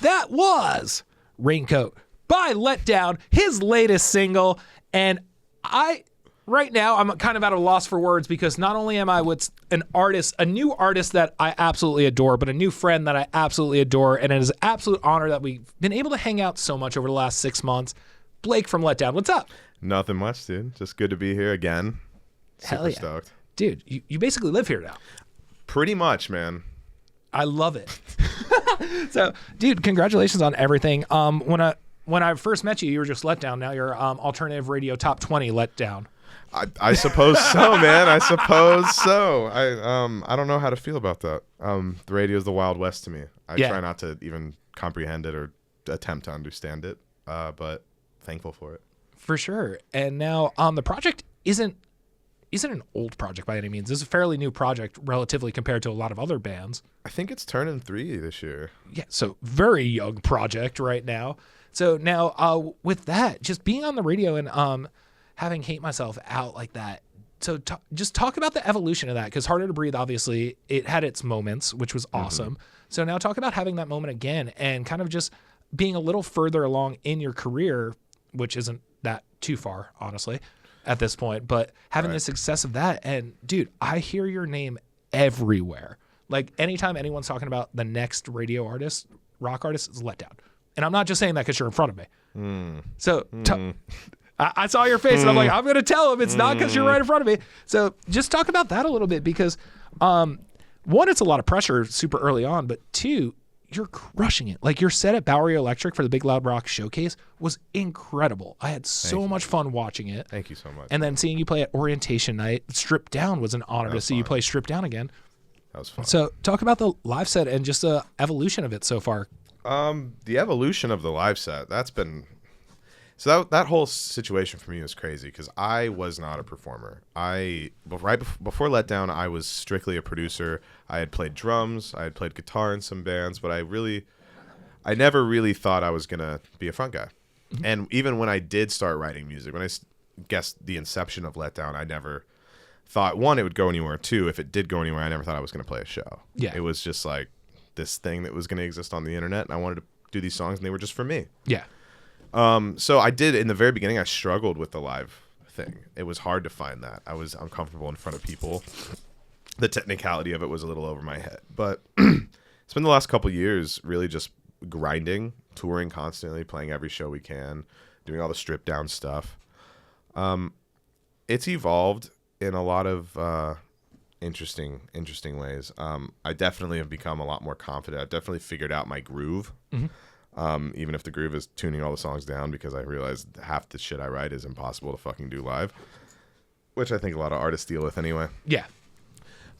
That was Raincoat by Letdown, his latest single. And right now, I'm kind of at a loss for words because not only am I with an artist, a new artist that I absolutely adore, but a new friend that I absolutely adore. And it is an absolute honor that we've been able to hang out so much over the last 6 months. Blake from Letdown, what's up? Nothing much, dude. Just good to be here again. Hell yeah. Stoked. Dude, you basically live here now. Pretty much, man. I love it. So, dude, congratulations on everything. When I first met you, you were just Letdown. Now you're alternative radio top 20 Letdown. I suppose so, man. I suppose so. I don't know how to feel about that. The radio is the Wild West to me. I try not to even comprehend it or attempt to understand it, but thankful for it. For sure. And now the project isn't an old project by any means. This is a fairly new project relatively compared to a lot of other bands. I think it's turning 3 this year. Yeah, so very young project right now. So now with that, just being on the radio and having Hate Myself out like that. So just talk about the evolution of that, because Harder to Breathe, obviously, it had its moments, which was awesome. So now talk about having that moment again and kind of just being a little further along in your career, which isn't that too far, honestly, at this point, but having the success of that. And dude, I hear your name everywhere. Like anytime anyone's talking about the next radio artist, rock artist, is Letdown. And I'm not just saying that because you're in front of me. So I saw your face and I'm like, I'm going to tell him it's not because you're right in front of me. So just talk about that a little bit because one, it's a lot of pressure super early on, but two, you're crushing it. Like your set at Bowery Electric for the Big Loud Rock Showcase was incredible. I had so much fun watching it. Thank you so much. And then seeing you play at Orientation Night, Stripped Down was an honor to see you play Stripped Down again. That was fun. So talk about the live set and just the evolution of it so far. The evolution of the live set, that's been... So that whole situation for me was crazy because I was not a performer. Before Letdown, I was strictly a producer. I had played drums, I had played guitar in some bands, but I never really thought I was gonna be a front guy. And even when I did start writing music, when I guessed the inception of Letdown, I never thought, one, it would go anywhere. Two, if it did go anywhere, I never thought I was gonna play a show. Yeah, it was just like this thing that was gonna exist on the internet, and I wanted to do these songs, and they were just for me. Yeah. So I did in the very beginning. I struggled with the live thing. It was hard to find that. I was uncomfortable in front of people. The technicality of it was a little over my head. But it's been the last couple years really just grinding, touring constantly, playing every show we can, doing all the stripped down stuff. It's evolved in a lot of interesting ways. I definitely have become a lot more confident. I've definitely figured out my groove. Even if the groove is tuning all the songs down, because I realized half the shit I write is impossible to fucking do live, which I think a lot of artists deal with anyway. Yeah.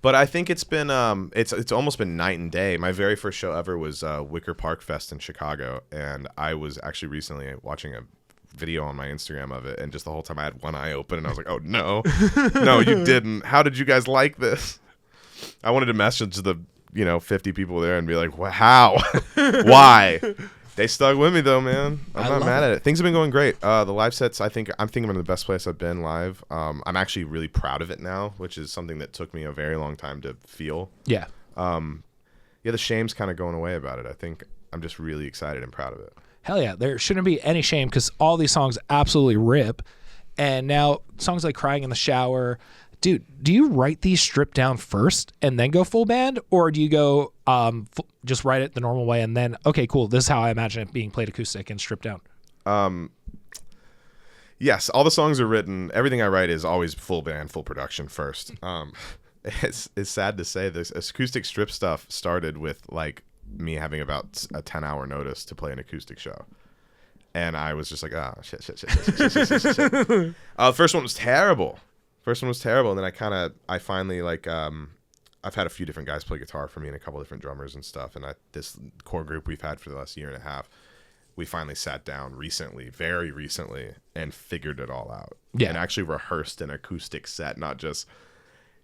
But I think it's been it's almost been night and day. My very first show ever was Wicker Park Fest in Chicago, and I was actually recently watching a video on my Instagram of it, and just the whole time I had one eye open, and I was like, oh no, no, you didn't. How did you guys like this? I wanted to message the 50 people there and be like, how? Why? They stuck with me though, man. I'm not mad at it. Things have been going great. The live sets, I'm thinking I'm in the best place I've been live. I'm actually really proud of it now, which is something that took me a very long time to feel. Yeah. The shame's kind of going away about it. I think I'm just really excited and proud of it. Hell yeah. There shouldn't be any shame because all these songs absolutely rip. And now songs like Crying in the Shower. Dude, do you write these stripped down first and then go full band? Or do you go just write it the normal way and then, okay, cool, this is how I imagine it being played acoustic and stripped down? Yes, all the songs are written. Everything I write is always full band, full production first. It's sad to say this acoustic strip stuff started with like me having about a 10-hour notice to play an acoustic show. And I was just like, shit. The first one was terrible. And then I finally I've had a few different guys play guitar for me and a couple different drummers and stuff. And this core group we've had for the last year and a half, we finally sat down very recently, and figured it all out. Yeah. And actually rehearsed an acoustic set, not just,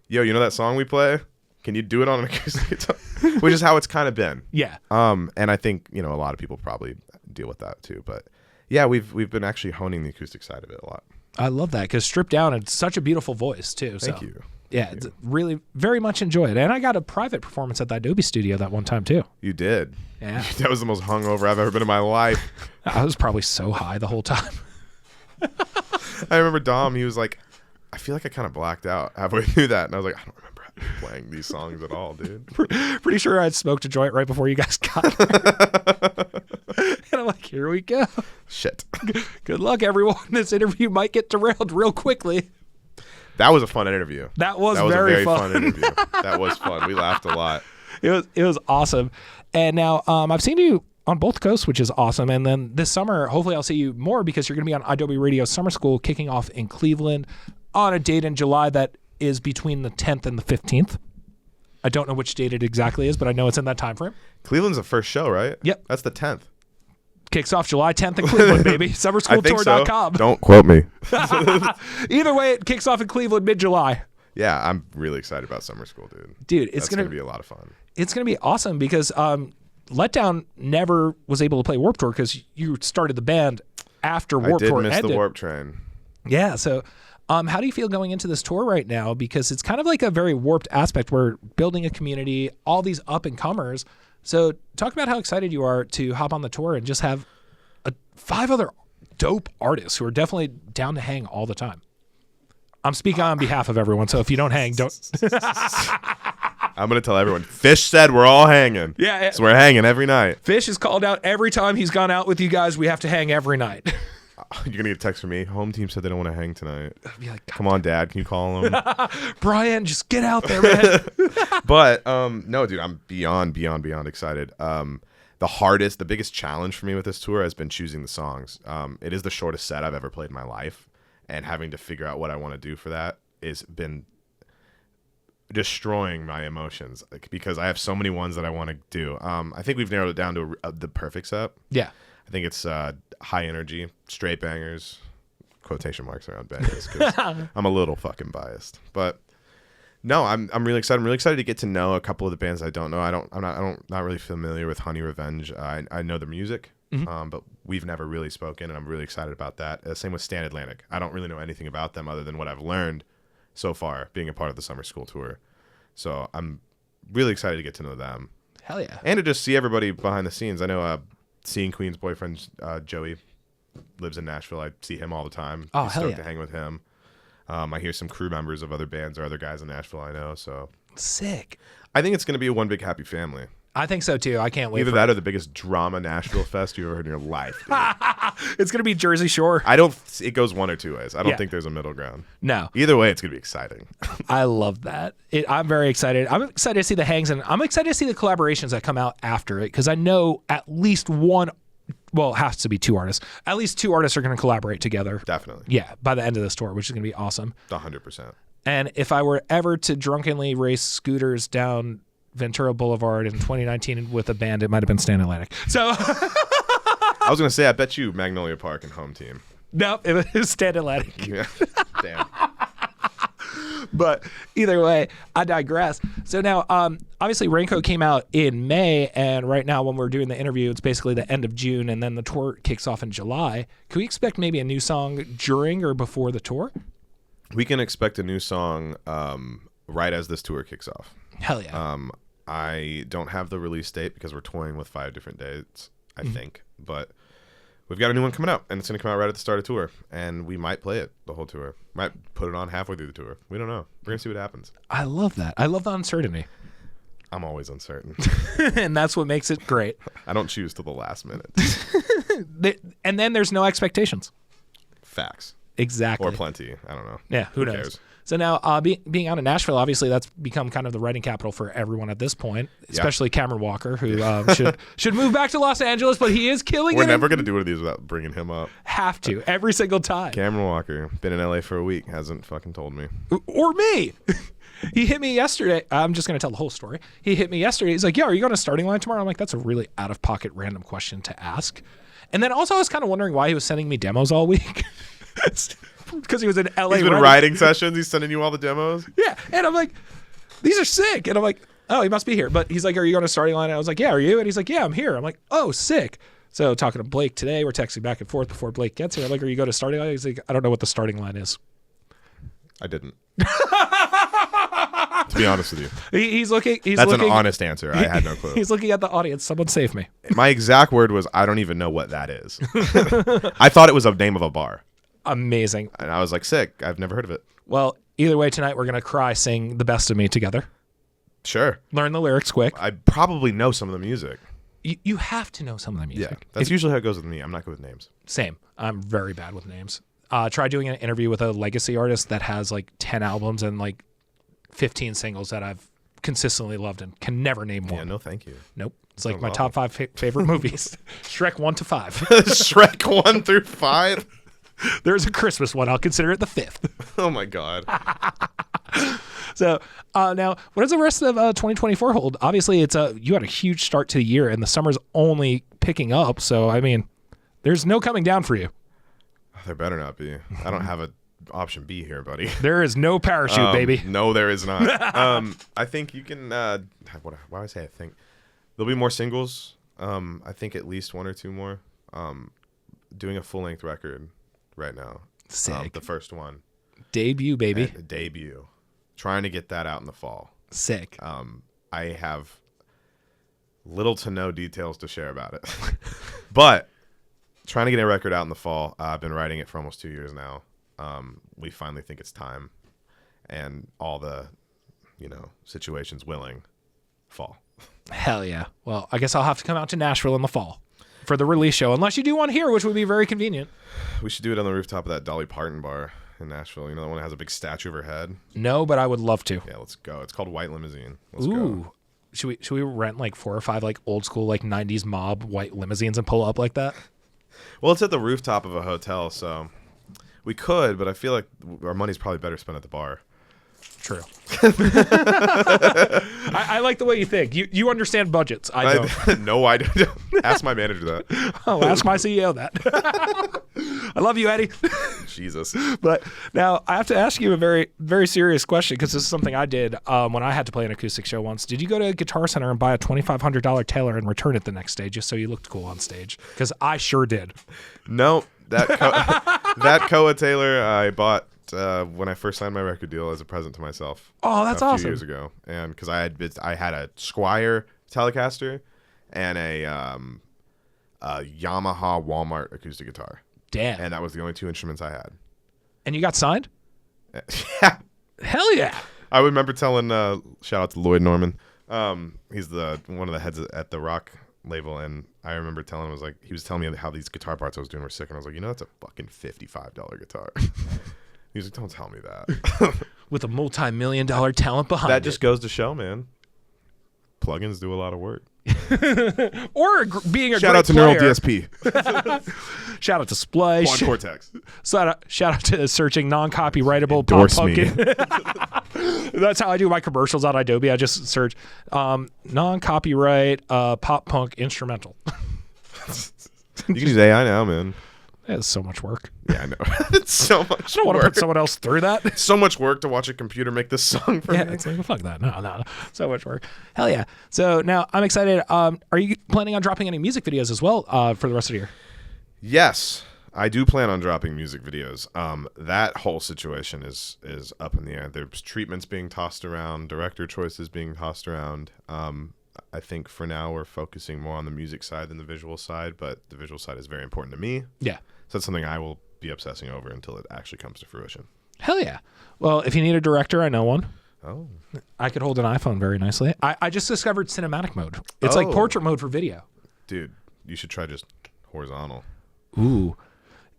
yo, you know that song we play? Can you do it on an acoustic guitar? Which is how it's kind of been. Yeah. And I think, a lot of people probably deal with that too. But yeah, we've been actually honing the acoustic side of it a lot. I love that because Stripped Down, it's such a beautiful voice too. Thank you. Yeah, it's really very much enjoy it. And I got a private performance at the Idobi studio that one time too. You did. Yeah. That was the most hungover I've ever been in my life. I was probably so high the whole time. I remember Dom, he was like, I feel like I kind of blacked out halfway through that. And I was like, I don't remember playing these songs at all, dude. Pretty sure I'd smoked a joint right before you guys got there. And I'm like, here we go. Shit. Good luck, everyone. This interview might get derailed real quickly. That was a fun interview. That was a very very fun. fun interview. That was fun. We laughed a lot. It was awesome. And now I've seen you on both coasts, which is awesome. And then this summer, hopefully I'll see you more because you're going to be on idobi Radio Summer School kicking off in Cleveland on a date in July that is between the 10th and the 15th. I don't know which date it exactly is, but I know it's in that time frame. Cleveland's the first show, right? Yep. That's the 10th. Kicks off July 10th in Cleveland, baby. SummerSchoolTour.com. So. Don't quote me. Either way, it kicks off in Cleveland mid-July. Yeah, I'm really excited about summer school, dude. Dude, That's gonna be a lot of fun. It's gonna be awesome because Letdown never was able to play Warped Tour because you started the band after Warped Tour ended. I did miss the Warp Train. Yeah, so how do you feel going into this tour right now? Because it's kind of like a very warped aspect. We're building a community, all these up-and-comers. So talk about how excited you are to hop on the tour and just have 5 other dope artists who are definitely down to hang all the time. I'm speaking on behalf of everyone, so if you don't hang, don't. I'm going to tell everyone. Fish said we're all hanging. Yeah. So we're hanging every night. Fish is called out every time he's gone out with you guys. We have to hang every night. You're going to get a text from me. Home team said they don't want to hang tonight. Be like, come on, Dad. Can you call them? Brian, just get out there, man. But no, dude, I'm beyond excited. The biggest challenge for me with this tour has been choosing the songs. It is the shortest set I've ever played in my life, and having to figure out what I want to do for that has been destroying my emotions because I have so many ones that I want to do. I think we've narrowed it down to the perfect set. Yeah. I think it's high energy, straight bangers, quotation marks around bangers because I'm a little fucking biased. But no, I'm really excited. I'm really excited to get to know a couple of the bands I don't know. I'm not really familiar with Honey Revenge. I know the music, but we've never really spoken, and I'm really excited about that. Same with Stand Atlantic. I don't really know anything about them other than what I've learned so far being a part of the summer school tour. So I'm really excited to get to know them. Hell yeah. And to just see everybody behind the scenes. I know Seeing Queen's boyfriend, Joey, lives in Nashville. I see him all the time. Oh, I'm hell stoked yeah. to hang with him. I hear some crew members of other bands or other guys in Nashville I know. So sick. I think it's going to be a one big happy family. I think so too. I can't wait. Either that or the biggest drama Nashville fest you ever heard in your life. It's going to be Jersey Shore. It goes one or two ways. I don't think there's a middle ground. No. Either way, it's going to be exciting. I love that. I'm very excited. I'm excited to see the hangs, and I'm excited to see the collaborations that come out after it because I know at least one. Well, it has to be 2 artists. At least 2 artists are going to collaborate together. Definitely. Yeah, by the end of this tour, which is going to be awesome. 100%. And if I were ever to drunkenly race scooters down Ventura Boulevard in 2019 with a band, it might have been Stand Atlantic. So I was going to say, I bet you Magnolia Park and Home Team. No, it was Stand Atlantic. Yeah. Damn. But either way, I digress. So now, obviously, Raincoat came out in May, and right now when we're doing the interview, it's basically the end of June, and then the tour kicks off in July. Can we expect maybe a new song during or before the tour? We can expect a new song right as this tour kicks off. Hell yeah. I don't have the release date because we're toying with 5 different dates, I think. But we've got a new one coming out, and it's going to come out right at the start of tour. And we might play it the whole tour. Might put it on halfway through the tour. We don't know. We're going to see what happens. I love that. I love the uncertainty. I'm always uncertain. And that's what makes it great. I don't choose till the last minute. And then there's no expectations. Facts. Exactly. Or plenty. I don't know. Yeah, who knows? Cares? So now, being out in Nashville, obviously that's become kind of the writing capital for everyone at this point, especially Cameron Walker, who should move back to Los Angeles, but he is killing it. We're never going to do one of these without bringing him up. Have to, every single time. Cameron Walker, been in LA for a week, hasn't fucking told me. Or me. He hit me yesterday. I'm just going to tell the whole story. He hit me yesterday. He's like, "Yeah, are you going to starting line tomorrow?" I'm like, that's a really out-of-pocket random question to ask. And then also I was kind of wondering why he was sending me demos all week. Because he was in LA. He's been writing sessions. He's sending you all the demos. Yeah. And I'm like, these are sick. And I'm like, oh, he must be here. But he's like, are you going to starting line? And I was like, yeah, are you? And he's like, yeah, I'm here. I'm like, oh, sick. So talking to Blake today, we're texting back and forth before Blake gets here. I'm like, are you going to starting line? He's like, I don't know what the starting line is. I didn't. To be honest with you, He's looking. that's an honest answer. I had no clue. He's looking at the audience. Someone save me. My exact word was, I don't even know what that is. I thought it was a name of a bar. Amazing. And I was like, sick. I've never heard of it. Well, either way, tonight we're gonna cry, sing "The Best of Me" together. Sure. Learn the lyrics quick. I probably know some of the music. You have to know some of the music. Yeah, that's usually how it goes with me. I'm not good with names. Same. I'm very bad with names. Try doing an interview with a legacy artist that has like 10 albums and like 15 singles that I've consistently loved and can never name one. Yeah, no, thank you. Nope. It's like my top 5 favorite movies. Shrek 1 to 5. Shrek 1 through 5. There's a Christmas one. I'll consider it the 5th. Oh my God. So now, what does the rest of 2024 hold? Obviously, you had a huge start to the year, and the summer's only picking up. So I mean, there's no coming down for you. There better not be. I don't have an option B here, buddy. There is no parachute, baby. No, there is not. I think you can. Why do I say I think? There'll be more singles. I think at least 1 or 2 more. Doing a full length record right now. Sick. The first one. Debut, baby. Debut. Trying to get that out in the fall. Sick. I have little to no details to share about it. But trying to get a record out in the fall. I've been writing it for almost 2 years now. We finally think it's time. And all the, situations willing, fall. Hell yeah. Well, I guess I'll have to come out to Nashville in the fall for the release show, unless you do one here, which would be very convenient. We should do it on the rooftop of that Dolly Parton bar in Nashville. The one that has a big statue of her head? No, but I would love to. Yeah, let's go. It's called White Limousine. Let's Ooh. go. Should we rent like 4 or 5 like old school like 90s mob white limousines and pull up like that? Well, it's at the rooftop of a hotel, so we could, but I feel like our money's probably better spent at the bar. True. I like the way you think. You understand budgets. I don't. No, I don't. Ask my manager that. Oh, ask my CEO that. I love you, Eddie. Jesus. But now I have to ask you a very, very serious question, because this is something I did when I had to play an acoustic show once. Did you go to Guitar Center and buy a $2,500 Taylor and return it the next day just so you looked cool on stage? Because I sure did. No, that Koa Taylor I bought when I first signed my record deal as a present to myself. Oh, that's awesome. A few years ago, and because I had a Squier Telecaster and a Yamaha Walmart acoustic guitar. Damn. And that was the only 2 instruments I had. And you got signed? Yeah. Hell yeah. I remember telling shout out to Lloyd Norman. He's one of the heads at the rock label, and I remember telling him, he was telling me how these guitar parts I was doing were sick, and I was like, that's a fucking $55 guitar. He was like, don't tell me that. With a multi-million-dollar talent behind it. That just goes to show, man. Plugins do a lot of work. Or being a shout great out to player. Neural DSP. Shout out to Splice. Quad Cortex. Shout out to searching non-copyrightable Endorse pop me. punk. That's how I do my commercials on Adobe. I just search non-copyright pop punk instrumental. You can use AI now, man. It's so much work. Yeah, I know. It's so much I don't want to put someone else through that. So much work to watch a computer make this song for me. Yeah, it's like, fuck that. No. So much work. Hell yeah. So now I'm excited. Are you planning on dropping any music videos as well for the rest of the year? Yes, I do plan on dropping music videos. That whole situation is up in the air. There's treatments being tossed around, director choices being tossed around. I think for now we're focusing more on the music side than the visual side, but the visual side is very important to me. Yeah. So that's something I will be obsessing over until it actually comes to fruition. Hell yeah. Well, if you need a director, I know one. Oh. I could hold an iPhone very nicely. I just discovered cinematic mode. It's like portrait mode for video. Dude, you should try just horizontal. Ooh.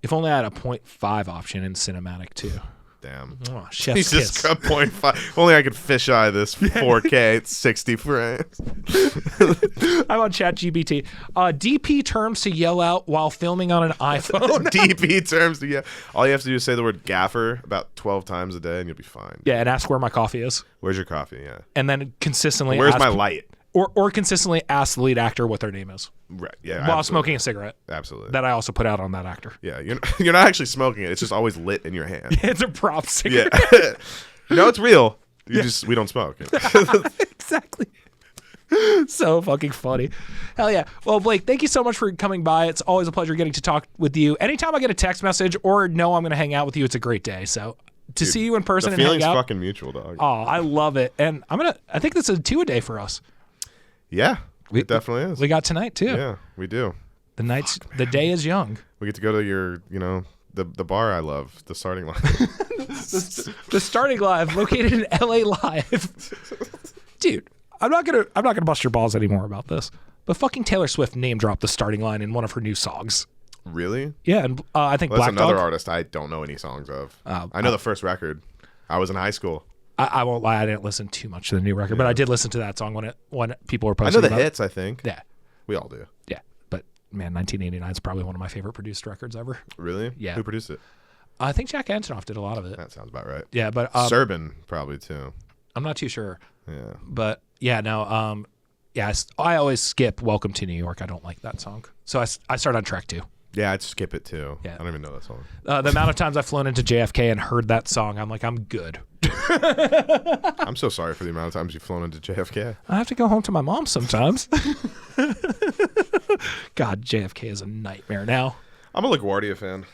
If only I had a 0.5 option in cinematic too. Damn. Oh, chef's Just kiss. got 0.5. If only I could fisheye this 4K. It's 60 frames. I'm on ChatGPT. DP terms to yell out while filming on an iPhone. DP terms. Yeah. All you have to do is say the word gaffer about 12 times a day and you'll be fine. Yeah, and ask where my coffee is. Where's your coffee? Yeah. And then consistently Where's ask, my light? Or consistently ask the lead actor what their name is. Right. Yeah. While absolutely. smoking a cigarette. Absolutely. That I also put out on that actor. Yeah. You're not actually smoking it. It's just always lit in your hand. It's a prop cigarette. Yeah. No, it's real. We don't smoke. Exactly. So fucking funny. Hell yeah. Well, Blake, thank you so much for coming by. It's always a pleasure getting to talk with you. Anytime I get a text message or know I'm going to hang out with you, it's a great day. So to see you in person The and hang feeling's out. fucking mutual, dog. Oh, I love it. And I think this is 2 a day for us. Yeah, it definitely is. We got tonight too. Yeah, we do. The day is young. We get to go to your, the bar I love, the starting line. The starting live located in LA Live. Dude, I'm not gonna bust your balls anymore about this. But fucking Taylor Swift name dropped the starting line in one of her new songs. Really? Yeah, and I think Well, that's Black another Dog. artist I don't know any songs of. I know the first record. I was in high school. I won't lie, I didn't listen too much to the new record, but I did listen to that song when people were I posting know the about hits, I think. it. Yeah. We all do. Yeah. But man, 1989 is probably one of my favorite produced records ever. Really? Yeah. Who produced it? I think Jack Antonoff did a lot of it. That sounds about right. Yeah, but Serban probably too. I'm not too sure. Yeah. But yeah, no, I always skip Welcome to New York. I don't like that song. So I start on track 2. Yeah, I'd skip it too. Yeah. I don't even know that song. The amount of times I've flown into JFK and heard that song, I'm like, I'm good. I'm so sorry for the amount of times you've flown into JFK. I have to go home to my mom sometimes. God, JFK is a nightmare now. I'm a LaGuardia fan.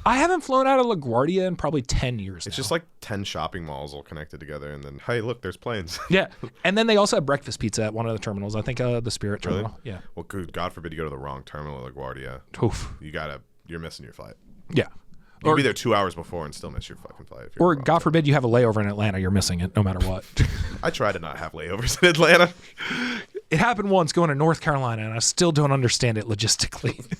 I haven't flown out of LaGuardia in probably 10 years It's now. just like 10 shopping malls all connected together, and then, hey, look, there's planes. Yeah. And then they also have breakfast pizza at one of the terminals. I think the Spirit Really? terminal. Yeah. Well, God forbid you go to the wrong terminal at LaGuardia. Oof. You're missing your flight. Yeah. You'll be there 2 hours before and still miss your fucking flight. If you're Or wrong. God forbid you have a layover in Atlanta, you're missing it no matter what. I try to not have layovers in Atlanta. It happened once going to North Carolina, and I still don't understand it logistically.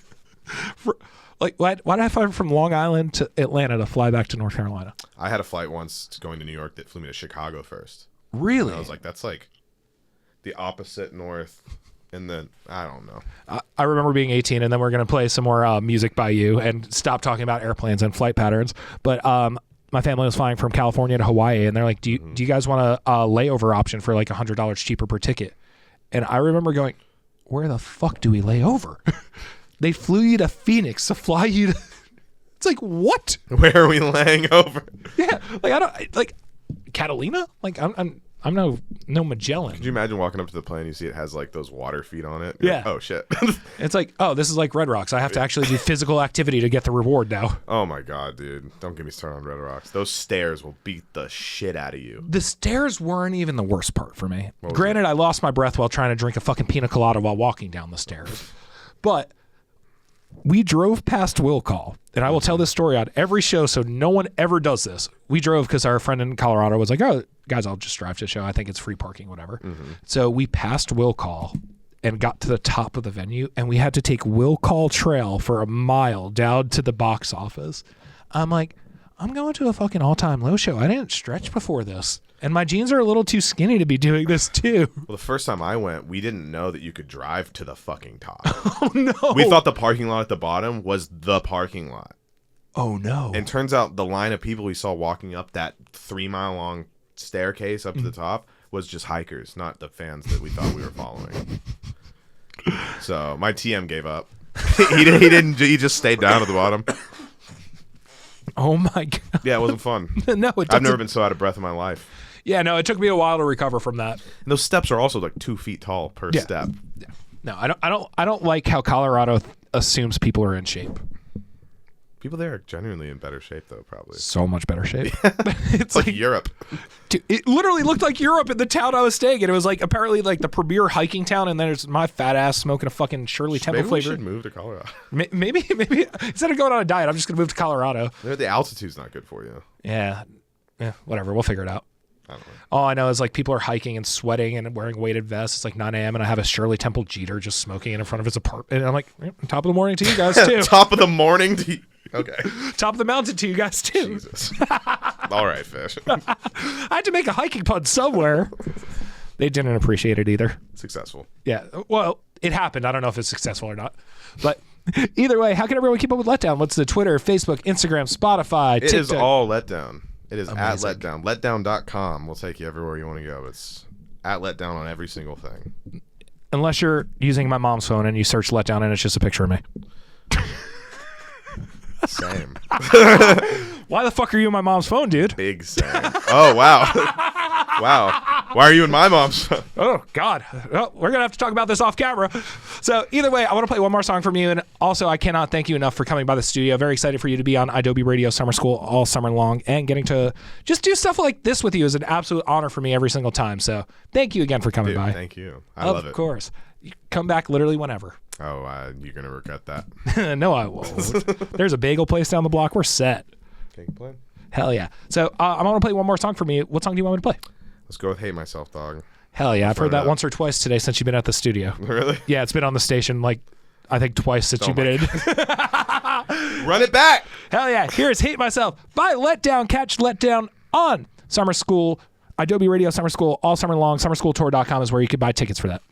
Why did I fly from Long Island to Atlanta to fly back to North Carolina? I had a flight once going to New York that flew me to Chicago first. Really? And I was like, that's like the opposite north. And then, I don't know. I remember being 18, and then we're going to play some more music by you and stop talking about airplanes and flight patterns. But my family was flying from California to Hawaii, and they're like, do you guys want a layover option for like $100 cheaper per ticket? And I remember going, where the fuck do we lay over? They flew you to Phoenix to fly you to... It's like, what? Where are we laying over? Yeah, Catalina? Like I'm no Magellan. Could you imagine walking up to the plane, you see it has like those water feet on it? Yeah. Like, oh, shit. It's like, oh, this is like Red Rocks. I have to actually do physical activity to get the reward now. Oh, my God, dude. Don't get me started on Red Rocks. Those stairs will beat the shit out of you. The stairs weren't even the worst part for me. Granted, I lost my breath while trying to drink a fucking pina colada while walking down the stairs. But we drove past Will Call, and I will tell this story on every show so no one ever does this. We drove because our friend in Colorado was like, oh, guys, I'll just drive to the show. I think it's free parking, whatever. So we passed Will Call and got to the top of the venue, and we had to take Will Call Trail for a mile down to the box office. I'm like, I'm going to a fucking all-time low show. I didn't stretch before this. And my jeans are a little too skinny to be doing this too. Well, the first time I went, we didn't know that you could drive to the fucking top. Oh, no. We thought the parking lot at the bottom was the parking lot. Oh, no. And turns out the line of people we saw walking up that 3-mile-long staircase up to the top was just hikers, not the fans that we thought we were following. So my TM gave up. He just stayed down at the bottom. Oh, my God. Yeah, it wasn't fun. No, it I've never been so out of breath in my life. Yeah, no, it took me a while to recover from that. And those steps are also like 2 feet tall per step. Yeah. No, I don't like how Colorado assumes people are in shape. People there are genuinely in better shape, though, probably. So much better shape. It's like Europe. Dude, it literally looked like Europe in the town I was staying in. It was like apparently like the premier hiking town, and then there's my fat ass smoking a fucking Shirley Temple Maybe flavor. we should move to Colorado. Maybe instead of going on a diet, I'm just gonna move to Colorado. Maybe the altitude's not good for you. Yeah, whatever. We'll figure it out. I don't know. All I know is like people are hiking and sweating and wearing weighted vests. It's like 9 a.m. and I have a Shirley Temple Jeter just smoking in front of his apartment. And I'm like, top of the morning to you guys too. Top of the morning to okay. Top of the mountain to you guys too. Jesus. All right, Fish. I had to make a hiking pun somewhere. They didn't appreciate it either. Successful. Yeah. Well, it happened. I don't know if it's successful or not. But either way, how can everyone keep up with Letdown? What's the Twitter, Facebook, Instagram, Spotify, TikTok? It is all Letdown. It is Amazing. at Letdown. Letdown.com will take you everywhere you want to go. It's at Letdown on every single thing. Unless you're using my mom's phone and you search Letdown and it's just a picture of me. Same. Why the fuck are you on my mom's phone, dude? Big same. Oh, wow. Wow. Why are you in my mom's phone? Oh, God. Well, we're going to have to talk about this off camera. So either way, I want to play one more song from you. And also, I cannot thank you enough for coming by the studio. Very excited for you to be on idobi Radio Summer School all summer long. And getting to just do stuff like this with you is an absolute honor for me every single time. So thank you again for coming by. Thank you. I love it. Of course. You come back literally whenever. Oh, you're going to regret that. No, I won't. There's a bagel place down the block. We're set. Can't complain. Hell yeah. So I'm going to play one more song for me. What song do you want me to play? Let's go with Hate Myself, dog. Hell yeah. I've heard that once or twice today since you've been at the studio. Really? Yeah, it's been on the station like I think twice since you've been in. Run it back. Hell yeah. Here's Hate Myself by Letdown. Catch Letdown on Summer School, idobi Radio Summer School all summer long. Summerschooltour.com is where you can buy tickets for that.